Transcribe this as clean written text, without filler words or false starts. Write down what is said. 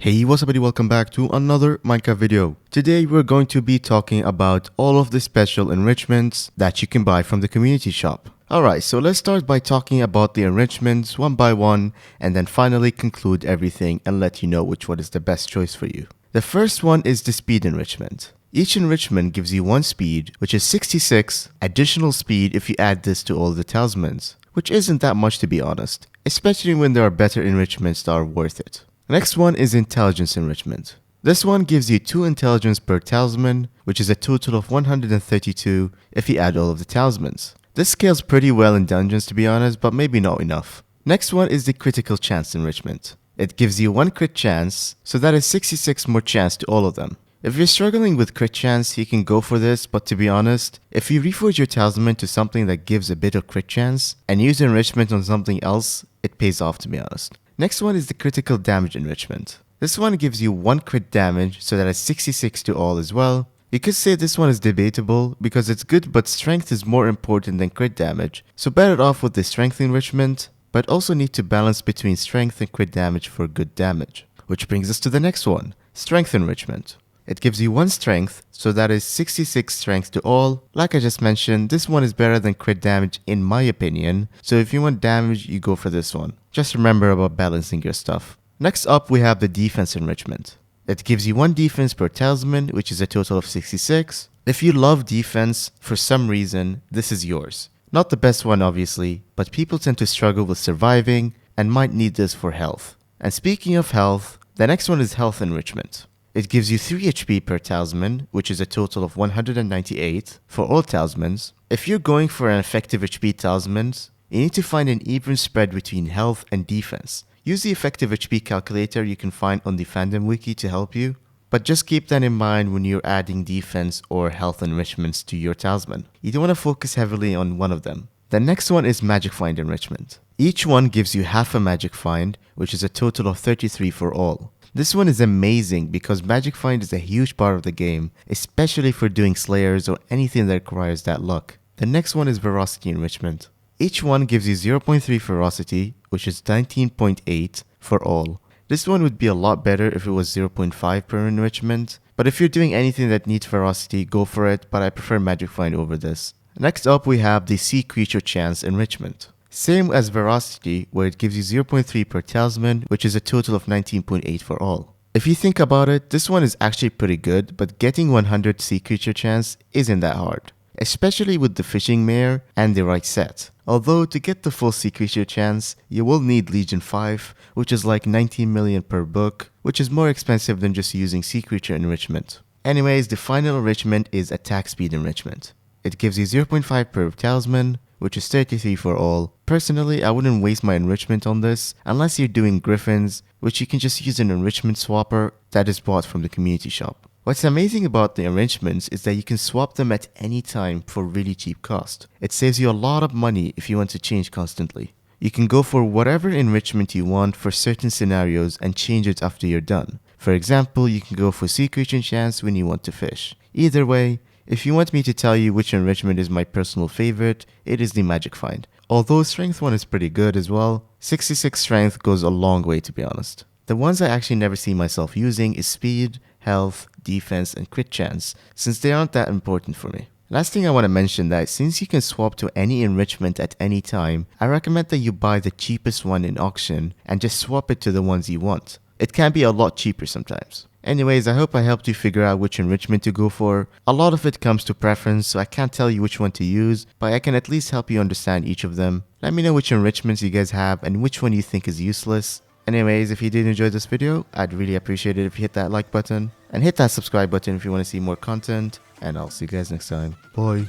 Hey, what's up everybody, welcome back to another Minecraft video. Today we're going to be talking about all of the special enrichments that you can buy from the community shop. Alright, so let's start by talking about the enrichments one by one and then finally conclude everything and let you know which one is the best choice for you. The first one is the speed enrichment. Each enrichment gives you one speed, which is 66 additional speed if you add this to all the talismans, which isn't that much to be honest, especially when there are better enrichments that are worth it. Next one is intelligence enrichment. This one gives you 2 intelligence per talisman, which is a total of 132 if you add all of the talismans. This scales pretty well in dungeons to be honest, but maybe not enough. Next one is the critical chance enrichment. It gives you 1 crit chance, so that is 66 more chance to all of them. If you're struggling with crit chance, you can go for this, but to be honest, if you reforge your talisman to something that gives a bit of crit chance and use enrichment on something else, it pays off to be honest. Next one is the critical damage enrichment. This one gives you 1 crit damage, so that is 66 to all as well. You could say this one is debatable because it's good but strength is more important than crit damage, so better off with the strength enrichment, but also need to balance between strength and crit damage for good damage. Which brings us to the next one, strength enrichment. It gives you 1 strength, so that is 66 strength to all. Like I just mentioned, this one is better than crit damage in my opinion, so if you want damage, you go for this one. Just remember about balancing your stuff. Next up, we have the defense enrichment. It gives you 1 defense per talisman, which is a total of 66. If you love defense, for some reason, this is yours. Not the best one obviously, but people tend to struggle with surviving and might need this for health. And speaking of health, the next one is health enrichment. It gives you 3 HP per talisman, which is a total of 198 for all talismans. If you're going for an effective HP talismans, you need to find an even spread between health and defense. Use the effective HP calculator you can find on the fandom wiki to help you, but just keep that in mind when you're adding defense or health enrichments to your talisman. You don't want to focus heavily on one of them. The next one is magic find enrichment. Each one gives you half a magic find, which is a total of 33 for all. This one is amazing because magic find is a huge part of the game, especially for doing slayers or anything that requires that luck. The next one is Boroski Enrichment. Each one gives you 0.3 ferocity, which is 19.8 for all. This one would be a lot better if it was 0.5 per enrichment, but if you're doing anything that needs ferocity, go for it, but I prefer magic find over this. Next up we have the sea creature chance enrichment. Same as Veracity, where it gives you 0.3 per talisman, which is a total of 19.8 for all. If you think about it, this one is actually pretty good, but getting 100 sea creature chance isn't that hard, especially with the fishing mare and the right set. Although to get the full sea creature chance, you will need Legion 5, which is like 19 million per book, which is more expensive than just using sea creature enrichment. Anyways, the final enrichment is attack speed enrichment. It gives you 0.5 per talisman, which is 33 for all. Personally, I wouldn't waste my enrichment on this unless you're doing griffins, which you can just use an enrichment swapper that is bought from the community shop. What's amazing about the enrichments is that you can swap them at any time for really cheap cost. It saves you a lot of money if you want to change constantly. You can go for whatever enrichment you want for certain scenarios and change it after you're done. For example, you can go for sea creature chance when you want to fish. Either way, if you want me to tell you which enrichment is my personal favorite, it is the magic find. Although strength one is pretty good as well, 66 strength goes a long way to be honest. The ones I actually never see myself using is speed, health, defense, and crit chance, since they aren't that important for me. Last thing I want to mention that since you can swap to any enrichment at any time, I recommend that you buy the cheapest one in auction and just swap it to the ones you want. It can be a lot cheaper sometimes. Anyways, I hope I helped you figure out which enrichment to go for. A lot of it comes to preference, so I can't tell you which one to use, but I can at least help you understand each of them. Let me know which enrichments you guys have and which one you think is useless. Anyways, if you did enjoy this video, I'd really appreciate it if you hit that like button and hit that subscribe button if you want to see more content, and I'll see you guys next time. Bye.